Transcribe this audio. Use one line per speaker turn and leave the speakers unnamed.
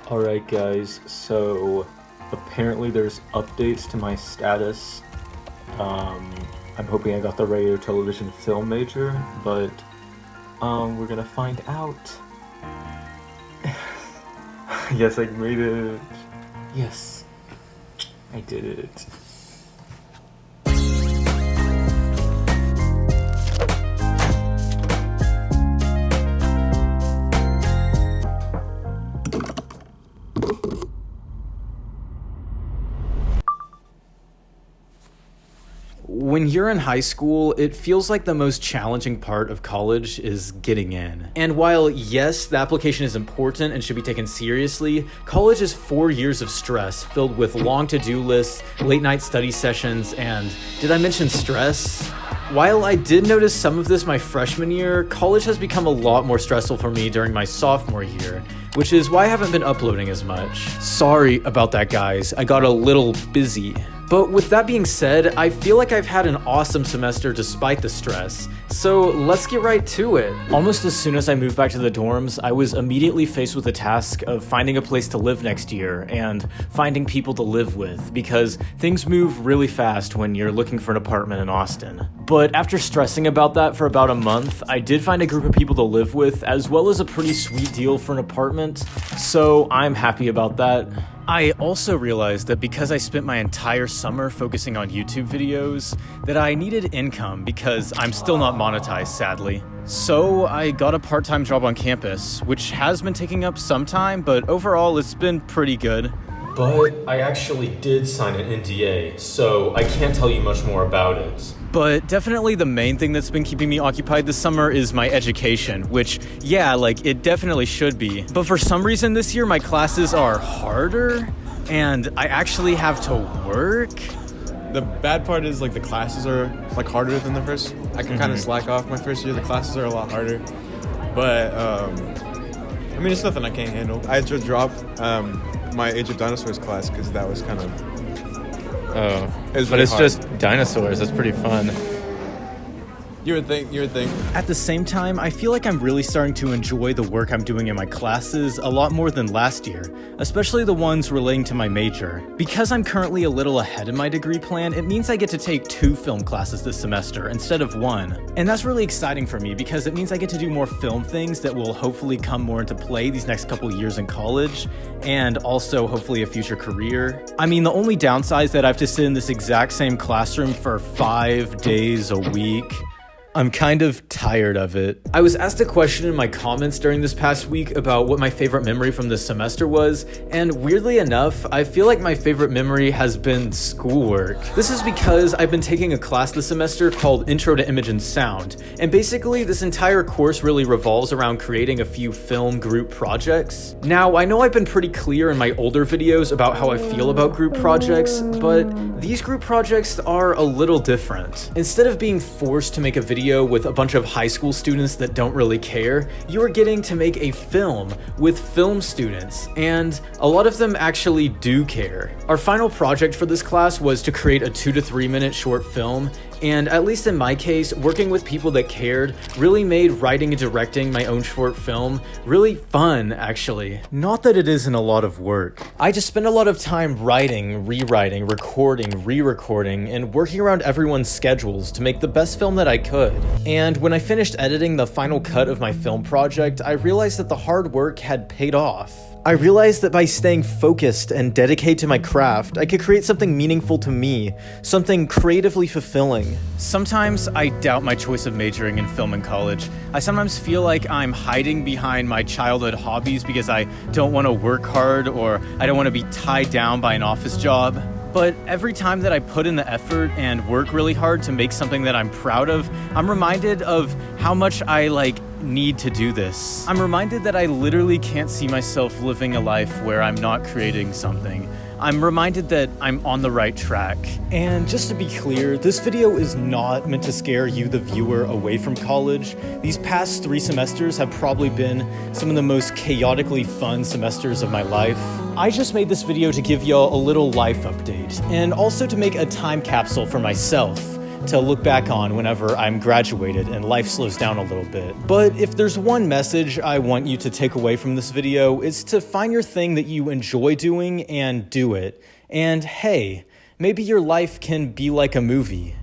Alright guys, so apparently there's updates to my status. I'm hoping I got the radio, television, film major, but we're gonna find out. Yes, I made it. Yes, I did it.
When you're in high school, it feels like the most challenging part of college is getting in. And while, yes, the application is important and should be taken seriously, college is 4 years of stress filled with long to-do lists, late-night study sessions, and did I mention stress? While I did notice some of this my freshman year, college has become a lot more stressful for me during my sophomore year, which is why I haven't been uploading as much. Sorry about that, guys. I got a little busy. But with that being said, I feel like I've had an awesome semester despite the stress. So let's get right to it. Almost as soon as I moved back to the dorms, I was immediately faced with the task of finding a place to live next year and finding people to live with, because things move really fast when you're looking for an apartment in Austin. But after stressing about that for about a month, I did find a group of people to live with, as well as a pretty sweet deal for an apartment, so I'm happy about that. I also realized that because I spent my entire summer focusing on YouTube videos, that I needed income because I'm still not monetized, sadly. So I got a part-time job on campus, which has been taking up some time, but overall it's been pretty good. But I actually did sign an NDA, so I can't tell you much more about it. But definitely the main thing that's been keeping me occupied this summer is my education, which, yeah, like, it definitely should be. But for some reason this year, my classes are harder, and I actually have to work.
The bad part is, like, the classes are, like, harder than the first. I can kind of slack off my first year. The classes are a lot harder. But, I mean, it's nothing I can't handle. I had to drop my Age of Dinosaurs class because that was kind of...
Oh,
It's
but
really
it's
hard.
just dinosaurs. That's pretty fun.
You would think.
At the same time, I feel like I'm really starting to enjoy the work I'm doing in my classes a lot more than last year, especially the ones relating to my major. Because I'm currently a little ahead in my degree plan, it means I get to take 2 film classes this semester instead of 1. And that's really exciting for me because it means I get to do more film things that will hopefully come more into play these next couple years in college, and also hopefully a future career. I mean, the only downside is that I have to sit in this exact same classroom for 5 days a week. I'm kind of tired of it. I was asked a question in my comments during this past week about what my favorite memory from this semester was, and weirdly enough, I feel like my favorite memory has been schoolwork. This is because I've been taking a class this semester called Intro to Image and Sound, and basically this entire course really revolves around creating a few film group projects. Now, I know I've been pretty clear in my older videos about how I feel about group projects, but these group projects are a little different. Instead of being forced to make a video with a bunch of high school students that don't really care, you are getting to make a film with film students, and a lot of them actually do care. Our final project for this class was to create a 2 to 3 minute short film, and at least in my case, working with people that cared really made writing and directing my own short film really fun, actually. Not that it isn't a lot of work. I just spend a lot of time writing, rewriting, recording, re-recording, and working around everyone's schedules to make the best film that I could. And when I finished editing the final cut of my film project, I realized that the hard work had paid off. I realized that by staying focused and dedicated to my craft, I could create something meaningful to me, something creatively fulfilling. Sometimes I doubt my choice of majoring in film in college. I sometimes feel like I'm hiding behind my childhood hobbies because I don't want to work hard or I don't want to be tied down by an office job. But every time that I put in the effort and work really hard to make something that I'm proud of, I'm reminded of how much I need to do this. I'm reminded that I literally can't see myself living a life where I'm not creating something. I'm reminded that I'm on the right track. And just to be clear, this video is not meant to scare you, the viewer, away from college. These past 3 semesters have probably been some of the most chaotically fun semesters of my life. I just made this video to give y'all a little life update, and also to make a time capsule for myself, to look back on whenever I'm graduated and life slows down a little bit. But if there's one message I want you to take away from this video, it's to find your thing that you enjoy doing and do it. And hey, maybe your life can be like a movie.